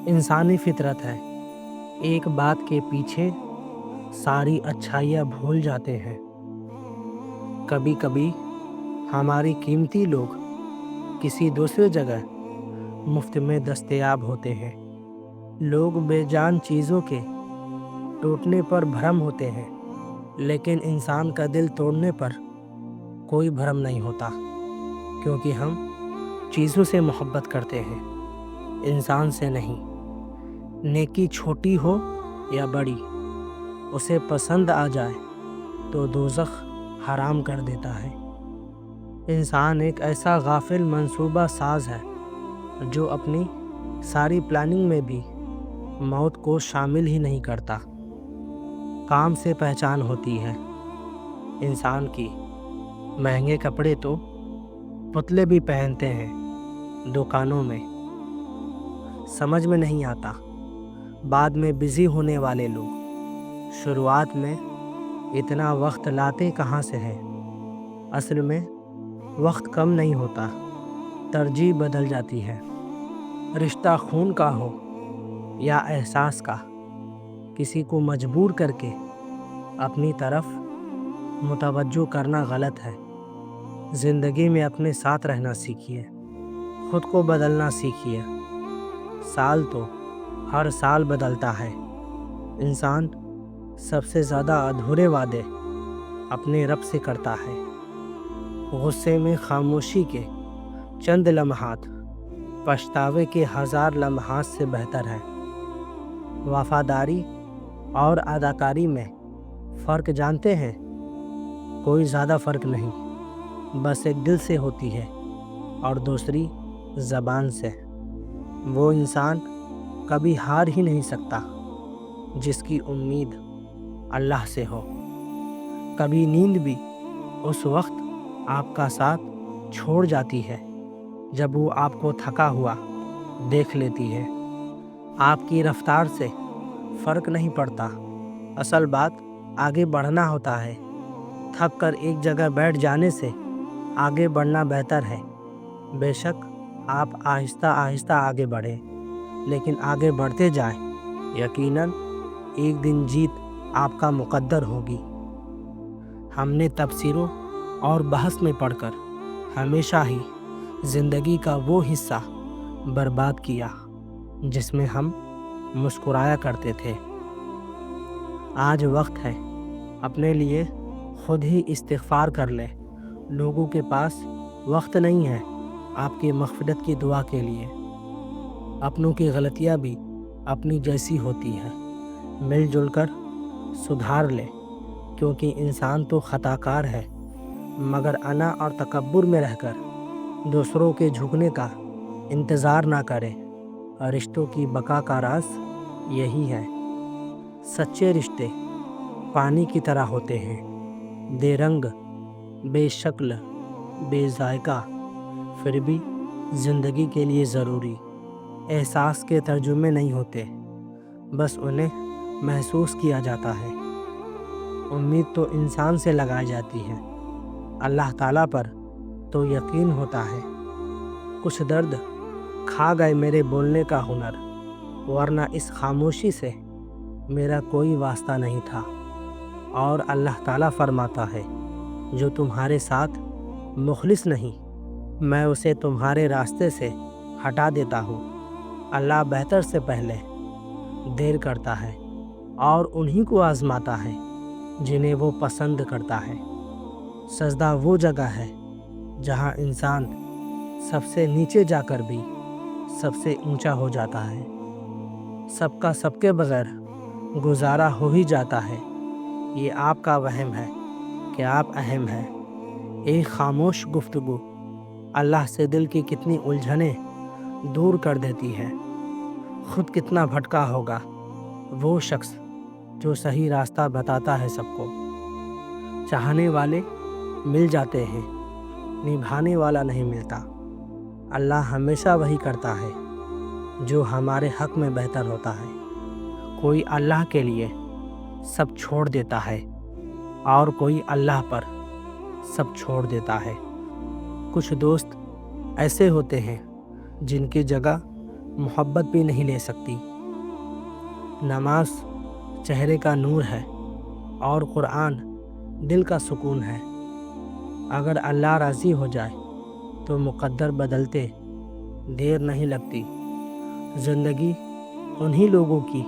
انسانی فطرت ہے، ایک بات کے پیچھے ساری اچھائیاں بھول جاتے ہیں۔ کبھی کبھی ہماری قیمتی لوگ کسی دوسری جگہ مفت میں دستیاب ہوتے ہیں۔ لوگ بے جان چیزوں کے ٹوٹنے پر بھرم ہوتے ہیں، لیکن انسان کا دل توڑنے پر کوئی بھرم نہیں ہوتا، کیونکہ ہم چیزوں سے محبت کرتے ہیں، انسان سے نہیں۔ نیکی چھوٹی ہو یا بڑی، اسے پسند آ جائے تو دوزخ حرام کر دیتا ہے۔ انسان ایک ایسا غافل منصوبہ ساز ہے جو اپنی ساری پلاننگ میں بھی موت کو شامل ہی نہیں کرتا۔ کام سے پہچان ہوتی ہے انسان کی۔ مہنگے کپڑے تو پتلے بھی پہنتے ہیں دکانوں میں۔ سمجھ میں نہیں آتا بعد میں بزی ہونے والے لوگ شروعات میں اتنا وقت لاتے کہاں سے ہیں۔ اصل میں وقت کم نہیں ہوتا، ترجیح بدل جاتی ہے۔ رشتہ خون کا ہو یا احساس کا، کسی کو مجبور کر کے اپنی طرف متوجہ کرنا غلط ہے۔ زندگی میں اپنے ساتھ رہنا سیکھیے، خود کو بدلنا سیکھیے۔ سال تو ہر سال بدلتا ہے۔ انسان سب سے زیادہ ادھورے وعدے اپنے رب سے کرتا ہے۔ غصے میں خاموشی کے چند لمحات پچھتاوے کے 1000 لمحات سے بہتر ہے۔ وفاداری اور اداکاری میں فرق جانتے ہیں؟ کوئی زیادہ فرق نہیں، بس ایک دل سے ہوتی ہے اور دوسری زبان سے۔ وہ انسان کبھی ہار ہی نہیں سکتا جس کی امید اللہ سے ہو۔ کبھی نیند بھی اس وقت آپ کا ساتھ چھوڑ جاتی ہے جب وہ آپ کو تھکا ہوا دیکھ لیتی ہے۔ آپ کی رفتار سے فرق نہیں پڑتا، اصل بات آگے بڑھنا ہوتا ہے۔ تھک کر ایک جگہ بیٹھ جانے سے آگے بڑھنا بہتر ہے۔ بے شک آپ آہستہ آہستہ آگے بڑھیں، لیکن آگے بڑھتے جائیں، یقیناً ایک دن جیت آپ کا مقدر ہوگی۔ ہم نے تفسیروں اور بحث میں پڑھ کر ہمیشہ ہی زندگی کا وہ حصہ برباد کیا جس میں ہم مسکرایا کرتے تھے۔ آج وقت ہے اپنے لیے خود ہی استغفار کر لیں۔ لوگوں کے پاس وقت نہیں ہے آپ کی مغفرت کی دعا کے لیے۔ اپنوں کی غلطیاں بھی اپنی جیسی ہوتی ہیں، مل جل کر سدھار لیں، کیونکہ انسان تو خطا کار ہے، مگر انا اور تکبر میں رہ کر دوسروں کے جھکنے کا انتظار نہ کریں۔ رشتوں کی بقا کا راز یہی ہے۔ سچے رشتے پانی کی طرح ہوتے ہیں، بے رنگ، بے شکل، بے ذائقہ، پھر بھی زندگی کے لیے ضروری۔ احساس کے ترجمے نہیں ہوتے، بس انہیں محسوس کیا جاتا ہے۔ امید تو انسان سے لگائی جاتی ہے، اللہ تعالیٰ پر تو یقین ہوتا ہے۔ کچھ درد کھا گئے میرے بولنے کا ہنر، ورنہ اس خاموشی سے میرا کوئی واسطہ نہیں تھا۔ اور اللہ تعالیٰ فرماتا ہے، جو تمہارے ساتھ مخلص نہیں، میں اسے تمہارے راستے سے ہٹا دیتا ہوں۔ اللہ بہتر سے پہلے دیر کرتا ہے اور انہی کو آزماتا ہے جنہیں وہ پسند کرتا ہے۔ سجدہ وہ جگہ ہے جہاں انسان سب سے نیچے جا کر بھی سب سے اونچا ہو جاتا ہے۔ سب کا سب کے بغیر گزارا ہو ہی جاتا ہے۔ یہ آپ کا وہم ہے کہ آپ اہم ہیں۔ ایک خاموش گفتگو اللہ سے دل کی کتنی الجھنیں دور کر دیتی ہے۔ خود کتنا بھٹکا ہوگا وہ شخص جو صحیح راستہ بتاتا ہے سب کو۔ چاہنے والے مل جاتے ہیں، نبھانے والا نہیں ملتا۔ اللہ ہمیشہ وہی کرتا ہے جو ہمارے حق میں بہتر ہوتا ہے۔ کوئی اللہ کے لیے سب چھوڑ دیتا ہے اور کوئی اللہ پر سب چھوڑ دیتا ہے۔ کچھ دوست ایسے ہوتے ہیں جن کی جگہ محبت بھی نہیں لے سکتی۔ نماز چہرے کا نور ہے اور قرآن دل کا سکون ہے۔ اگر اللہ راضی ہو جائے تو مقدر بدلتے دیر نہیں لگتی۔ زندگی انہی لوگوں کی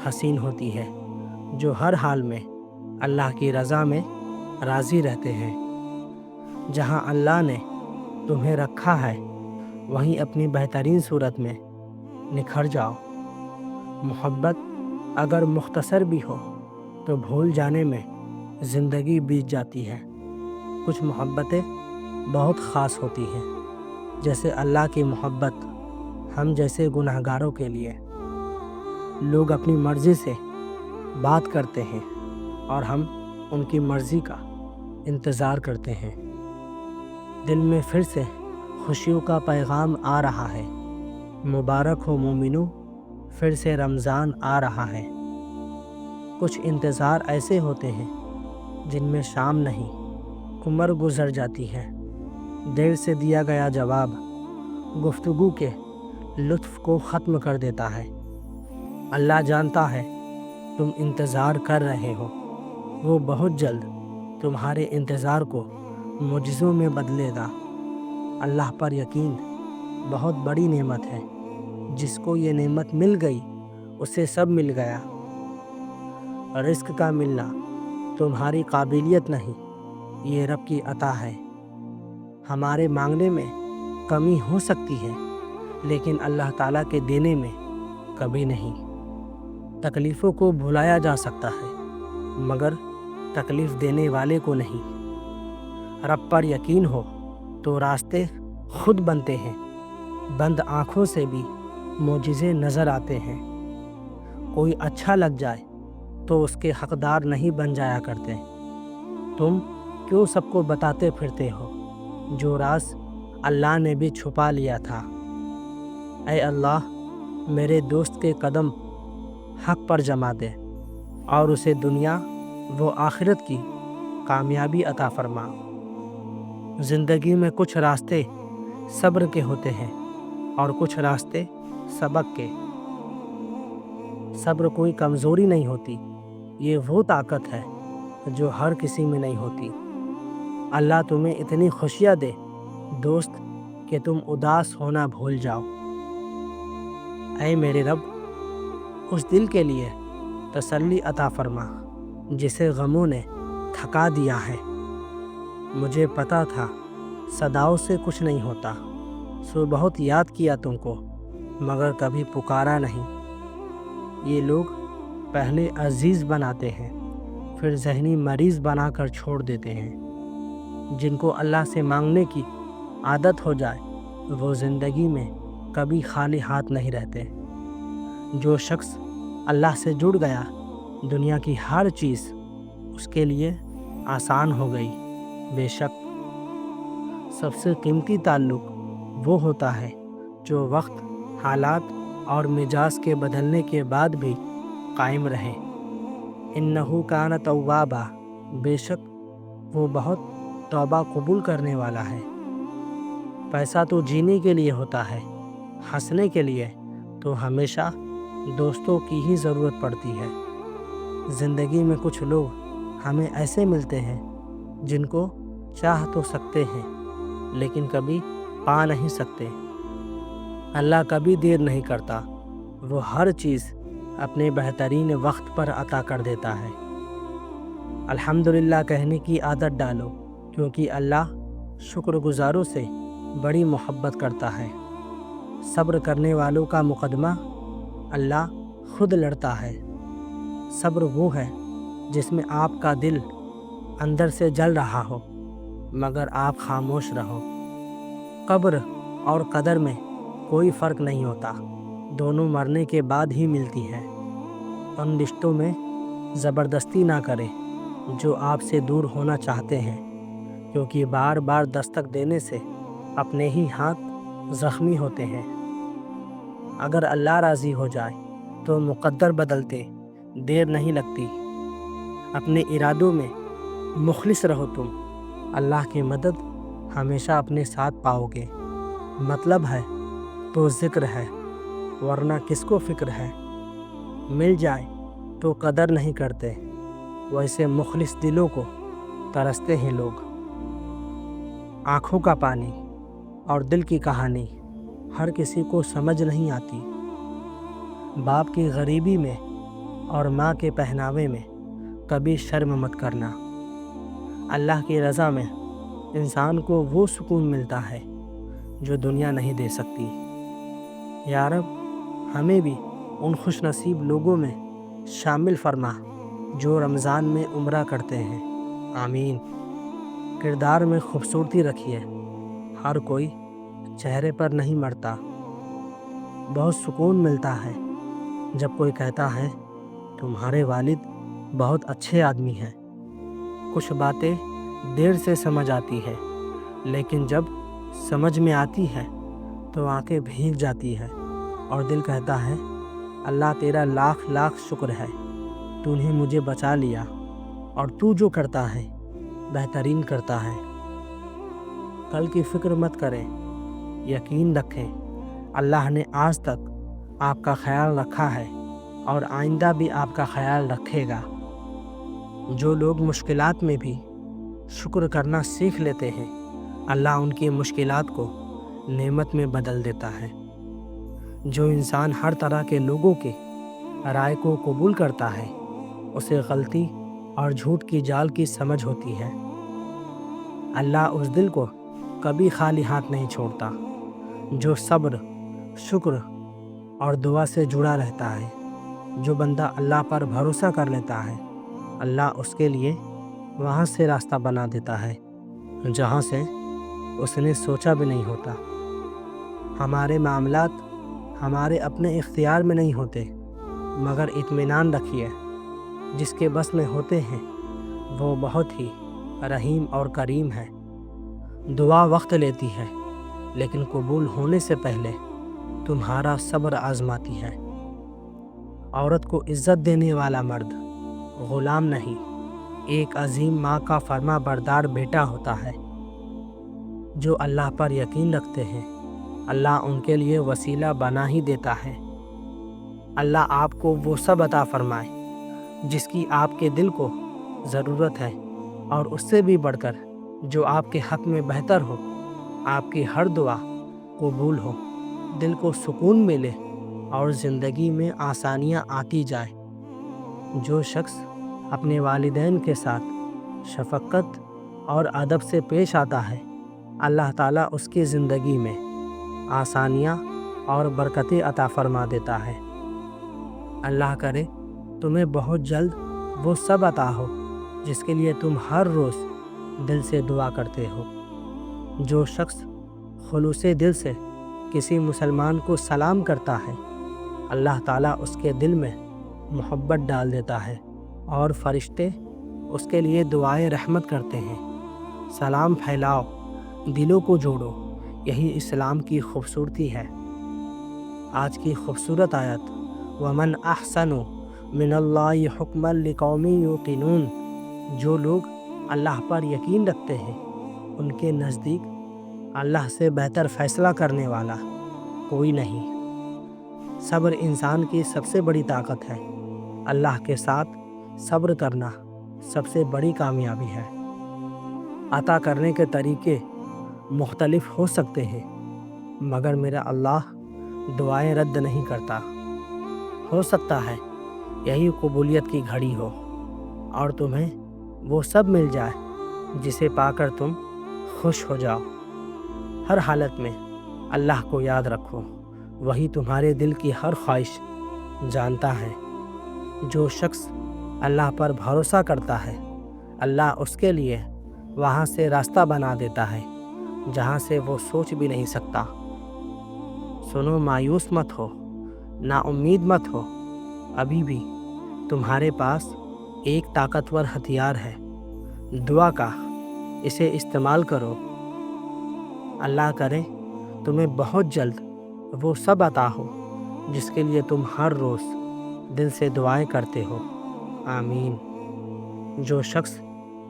حسین ہوتی ہے جو ہر حال میں اللہ کی رضا میں راضی رہتے ہیں۔ جہاں اللہ نے تمہیں رکھا ہے وہیں اپنی بہترین صورت میں نکھر جاؤ۔ محبت اگر مختصر بھی ہو تو بھول جانے میں زندگی بیت جاتی ہے۔ کچھ محبتیں بہت خاص ہوتی ہیں، جیسے اللہ کی محبت ہم جیسے گنہگاروں کے لیے۔ لوگ اپنی مرضی سے بات کرتے ہیں اور ہم ان کی مرضی کا انتظار کرتے ہیں۔ دل میں پھر سے خوشیوں کا پیغام آ رہا ہے۔ مبارک ہو مومنو، پھر سے رمضان آ رہا ہے۔ کچھ انتظار ایسے ہوتے ہیں جن میں شام نہیں عمر گزر جاتی ہے۔ دیر سے دیا گیا جواب گفتگو کے لطف کو ختم کر دیتا ہے۔ اللہ جانتا ہے تم انتظار کر رہے ہو، وہ بہت جلد تمہارے انتظار کو معجزوں میں بدلے گا۔ اللہ پر یقین بہت بڑی نعمت ہے۔ جس کو یہ نعمت مل گئی اسے سب مل گیا۔ رزق کا ملنا تمہاری قابلیت نہیں، یہ رب کی عطا ہے۔ ہمارے مانگنے میں کمی ہو سکتی ہے لیکن اللہ تعالیٰ کے دینے میں کبھی نہیں۔ تکلیفوں کو بھلایا جا سکتا ہے مگر تکلیف دینے والے کو نہیں۔ رب پر یقین ہو تو راستے خود بنتے ہیں۔ بند آنکھوں سے بھی معجزے نظر آتے ہیں۔ کوئی اچھا لگ جائے تو اس کے حقدار نہیں بن جایا کرتے۔ تم کیوں سب کو بتاتے پھرتے ہو جو راز اللہ نے بھی چھپا لیا تھا؟ اے اللہ، میرے دوست کے قدم حق پر جما دے اور اسے دنیا و آخرت کی کامیابی عطا فرما۔ زندگی میں کچھ راستے صبر کے ہوتے ہیں اور کچھ راستے سبق کے۔ صبر کوئی کمزوری نہیں ہوتی، یہ وہ طاقت ہے جو ہر کسی میں نہیں ہوتی۔ اللہ تمہیں اتنی خوشیاں دے دوست کہ تم اداس ہونا بھول جاؤ۔ اے میرے رب، اس دل کے لیے تسلی عطا فرما جسے غموں نے تھکا دیا ہے۔ مجھے پتا تھا صداؤں سے کچھ نہیں ہوتا، سو بہت یاد کیا تم کو مگر کبھی پکارا نہیں۔ یہ لوگ پہلے عزیز بناتے ہیں پھر ذہنی مریض بنا کر چھوڑ دیتے ہیں۔ جن کو اللہ سے مانگنے کی عادت ہو جائے وہ زندگی میں کبھی خالی ہاتھ نہیں رہتے۔ جو شخص اللہ سے جڑ گیا دنیا کی ہر چیز اس کے لیے آسان ہو گئی۔ بے شک سب سے قیمتی تعلق وہ ہوتا ہے جو وقت، حالات اور مزاج کے بدلنے کے بعد بھی قائم رہے۔ انہ کان توابا، بے شک وہ بہت توبہ قبول کرنے والا ہے۔ پیسہ تو جینے کے لیے ہوتا ہے، ہنسنے کے لیے تو ہمیشہ دوستوں کی ہی ضرورت پڑتی ہے۔ زندگی میں کچھ لوگ ہمیں ایسے ملتے ہیں جن کو چاہ تو سکتے ہیں لیکن کبھی پا نہیں سکتے۔ اللہ کبھی دیر نہیں کرتا، وہ ہر چیز اپنے بہترین وقت پر عطا کر دیتا ہے۔ الحمدللہ کہنے کی عادت ڈالو کیونکہ اللہ شکر گزاروں سے بڑی محبت کرتا ہے۔ صبر کرنے والوں کا مقدمہ اللہ خود لڑتا ہے۔ صبر وہ ہے جس میں آپ کا دل اندر سے جل رہا ہو مگر آپ خاموش رہو۔ قبر اور قدر میں کوئی فرق نہیں ہوتا، دونوں مرنے کے بعد ہی ملتی ہیں۔ ان رشتوں میں زبردستی نہ کریں جو آپ سے دور ہونا چاہتے ہیں، کیونکہ بار بار دستک دینے سے اپنے ہی ہاتھ زخمی ہوتے ہیں۔ اگر اللہ راضی ہو جائے تو مقدر بدلتے دیر نہیں لگتی۔ اپنے ارادوں میں مخلص رہو تم، اللہ کی مدد ہمیشہ اپنے ساتھ پاؤ گے۔ مطلب ہے تو ذکر ہے، ورنہ کس کو فکر ہے؟ مل جائے تو قدر نہیں کرتے، ویسے مخلص دلوں کو ترستے ہیں لوگ۔ آنکھوں کا پانی اور دل کی کہانی ہر کسی کو سمجھ نہیں آتی۔ باپ کی غریبی میں اور ماں کے پہناوے میں کبھی شرم مت کرنا۔ اللہ کی رضا میں انسان کو وہ سکون ملتا ہے جو دنیا نہیں دے سکتی۔ یا رب ہمیں بھی ان خوش نصیب لوگوں میں شامل فرما جو رمضان میں عمرہ کرتے ہیں، آمین۔ کردار میں خوبصورتی رکھیے، ہر کوئی چہرے پر نہیں مرتا۔ بہت سکون ملتا ہے جب کوئی کہتا ہے تمہارے والد بہت اچھے آدمی ہیں۔ کچھ باتیں دیر سے سمجھ آتی ہے، لیکن جب سمجھ میں آتی ہے تو آنکھیں بھیگ جاتی ہے اور دل کہتا ہے اللہ تیرا لاکھ لاکھ شکر ہے، تو نے مجھے بچا لیا، اور تو جو کرتا ہے بہترین کرتا ہے۔ کل کی فکر مت کریں، یقین رکھیں اللہ نے آج تک آپ کا خیال رکھا ہے اور آئندہ بھی آپ کا خیال رکھے گا۔ جو لوگ مشکلات میں بھی شکر کرنا سیکھ لیتے ہیں، اللہ ان کی مشکلات کو نعمت میں بدل دیتا ہے۔ جو انسان ہر طرح کے لوگوں کی رائے کو قبول کرتا ہے، اسے غلطی اور جھوٹ کی جال کی سمجھ ہوتی ہے۔ اللہ اس دل کو کبھی خالی ہاتھ نہیں چھوڑتا جو صبر، شکر اور دعا سے جڑا رہتا ہے۔ جو بندہ اللہ پر بھروسہ کر لیتا ہے، اللہ اس کے لیے وہاں سے راستہ بنا دیتا ہے جہاں سے اس نے سوچا بھی نہیں ہوتا۔ ہمارے معاملات ہمارے اپنے اختیار میں نہیں ہوتے، مگر اطمینان رکھیے جس کے بس میں ہوتے ہیں وہ بہت ہی رحیم اور کریم ہے۔ دعا وقت لیتی ہے، لیکن قبول ہونے سے پہلے تمہارا صبر آزماتی ہے۔ عورت کو عزت دینے والا مرد غلام نہیں، ایک عظیم ماں کا فرما بردار بیٹا ہوتا ہے۔ جو اللہ پر یقین رکھتے ہیں، اللہ ان کے لیے وسیلہ بنا ہی دیتا ہے۔ اللہ آپ کو وہ سب عطا فرمائے جس کی آپ کے دل کو ضرورت ہے، اور اس سے بھی بڑھ کر جو آپ کے حق میں بہتر ہو۔ آپ کی ہر دعا قبول ہو، دل کو سکون ملے اور زندگی میں آسانیاں آتی جائیں۔ جو شخص اپنے والدین کے ساتھ شفقت اور ادب سے پیش آتا ہے، اللہ تعالیٰ اس کی زندگی میں آسانیاں اور برکتیں عطا فرما دیتا ہے۔ اللہ کرے تمہیں بہت جلد وہ سب عطا ہو جس کے لیے تم ہر روز دل سے دعا کرتے ہو۔ جو شخص خلوص دل سے کسی مسلمان کو سلام کرتا ہے، اللہ تعالیٰ اس کے دل میں محبت ڈال دیتا ہے اور فرشتے اس کے لیے دعائے رحمت کرتے ہیں۔ سلام پھیلاؤ، دلوں کو جوڑو، یہی اسلام کی خوبصورتی ہے۔ آج کی خوبصورت آیت وَمَنْ أَحْسَنُ مِنَ اللَّهِ حُكْمًا لِقَوْمٍ يُوقِنُونَ۔ جو لوگ اللہ پر یقین رکھتے ہیں، ان کے نزدیک اللہ سے بہتر فیصلہ کرنے والا کوئی نہیں۔ صبر انسان کی سب سے بڑی طاقت ہے۔ اللہ کے ساتھ صبر کرنا سب سے بڑی کامیابی ہے۔ عطا کرنے کے طریقے مختلف ہو سکتے ہیں، مگر میرا اللہ دعائیں رد نہیں کرتا۔ ہو سکتا ہے یہی قبولیت کی گھڑی ہو اور تمہیں وہ سب مل جائے جسے پا کر تم خوش ہو جاؤ۔ ہر حالت میں اللہ کو یاد رکھو، وہی تمہارے دل کی ہر خواہش جانتا ہے۔ جو شخص اللہ پر بھروسہ کرتا ہے، اللہ اس کے لیے وہاں سے راستہ بنا دیتا ہے جہاں سے وہ سوچ بھی نہیں سکتا۔ سنو، مایوس مت ہو، نا امید مت ہو، ابھی بھی تمہارے پاس ایک طاقتور ہتھیار ہے، دعا کا۔ اسے استعمال کرو۔ اللہ کرے تمہیں بہت جلد وہ سب عطا ہو جس کے لیے تم ہر روز دل سے دعائیں کرتے ہو، آمین۔ جو شخص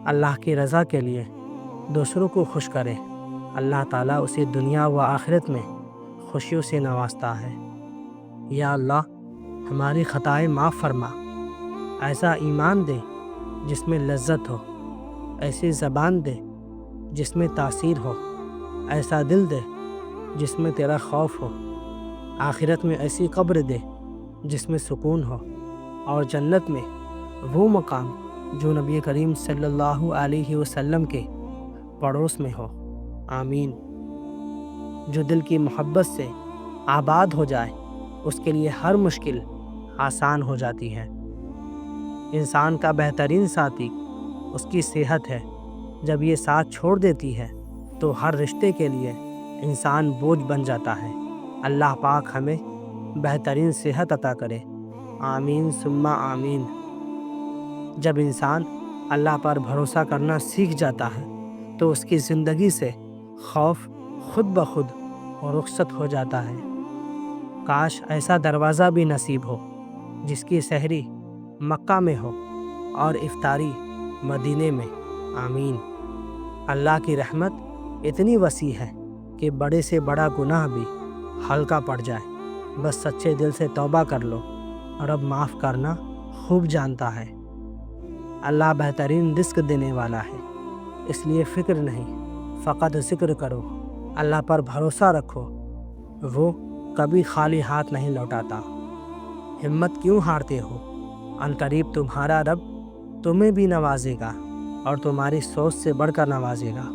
اللہ کی رضا کے لیے دوسروں کو خوش کرے، اللہ تعالیٰ اسے دنیا و آخرت میں خوشیوں سے نوازتا ہے۔ یا اللہ ہماری خطائیں معاف فرما، ایسا ایمان دے جس میں لذت ہو، ایسی زبان دے جس میں تاثیر ہو، ایسا دل دے جس میں تیرا خوف ہو، آخرت میں ایسی قبر دے جس میں سکون ہو، اور جنت میں وہ مقام جو نبی کریم صلی اللہ علیہ وسلم کے پڑوس میں ہو۔ آمین۔ جو دل کی محبت سے آباد ہو جائے اس کے لیے ہر مشکل آسان ہو جاتی ہے۔ انسان کا بہترین ساتھی اس کی صحت ہے، جب یہ ساتھ چھوڑ دیتی ہے تو ہر رشتے کے لیے انسان بوجھ بن جاتا ہے۔ اللہ پاک ہمیں بہترین صحت عطا کرے، آمین ثم آمین۔ جب انسان اللہ پر بھروسہ کرنا سیکھ جاتا ہے تو اس کی زندگی سے خوف خود بخود رخصت ہو جاتا ہے۔ کاش ایسا دروازہ بھی نصیب ہو جس کی سحری مکہ میں ہو اور افطاری مدینے میں، آمین۔ اللہ کی رحمت اتنی وسیع ہے کہ بڑے سے بڑا گناہ بھی ہلکا پڑ جائے، بس سچے دل سے توبہ کر لو، رب معاف کرنا خوب جانتا ہے۔ اللہ بہترین رزق دینے والا ہے، اس لیے فکر نہیں، فقط ذکر کرو، اللہ پر بھروسہ رکھو، وہ کبھی خالی ہاتھ نہیں لوٹاتا۔ ہمت کیوں ہارتے ہو؟ عنقریب تمہارا رب تمہیں بھی نوازے گا اور تمہاری سوچ سے بڑھ کر نوازے گا۔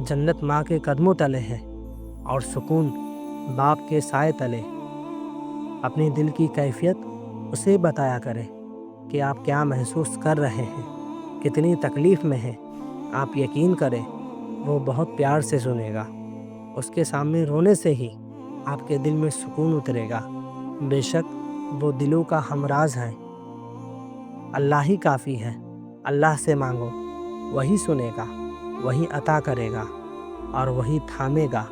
جنت ماں کے قدموں تلے ہے اور سکون باپ کے سائے تلے۔ اپنی دل کی کیفیت اسے بتایا کرے کہ آپ کیا محسوس کر رہے ہیں، کتنی تکلیف میں ہیں۔ آپ یقین کریں وہ بہت پیار سے سنے گا، اس کے سامنے رونے سے ہی آپ کے دل میں سکون اترے گا۔ بے شک وہ دلوں کا ہمراز ہے۔ اللہ ہی کافی ہے، اللہ سے مانگو، وہی سنے گا، وہی عطا کرے گا اور وہی تھامے گا۔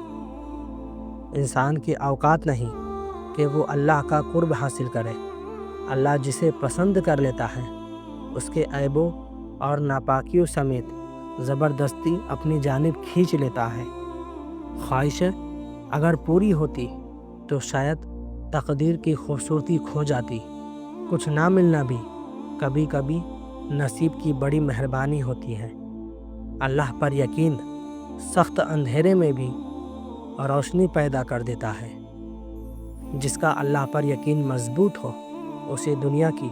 انسان کی اوقات نہیں کہ وہ اللہ کا قرب حاصل کرے۔ اللہ جسے پسند کر لیتا ہے اس کے عیبوں اور ناپاکیوں سمیت زبردستی اپنی جانب کھینچ لیتا ہے۔ خواہشیں اگر پوری ہوتی تو شاید تقدیر کی خوبصورتی کھو جاتی۔ کچھ نہ ملنا بھی کبھی کبھی نصیب کی بڑی مہربانی ہوتی ہے۔ اللہ پر یقین سخت اندھیرے میں بھی روشنی پیدا کر دیتا ہے۔ جس کا اللہ پر یقین مضبوط ہو اسے دنیا کی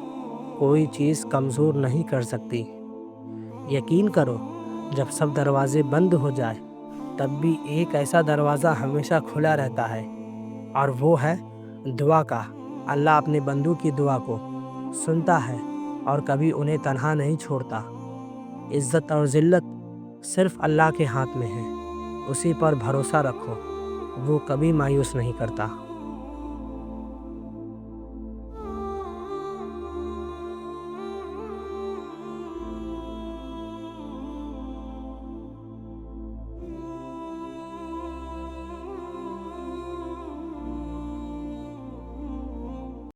کوئی چیز کمزور نہیں کر سکتی۔ یقین کرو جب سب دروازے بند ہو جائے تب بھی ایک ایسا دروازہ ہمیشہ کھلا رہتا ہے، اور وہ ہے دعا کا۔ اللہ اپنے بندوں کی دعا کو سنتا ہے اور کبھی انہیں تنہا نہیں چھوڑتا۔ عزت اور ذلت صرف اللہ کے ہاتھ میں ہے، اسی پر بھروسہ رکھو، وہ کبھی مایوس نہیں کرتا۔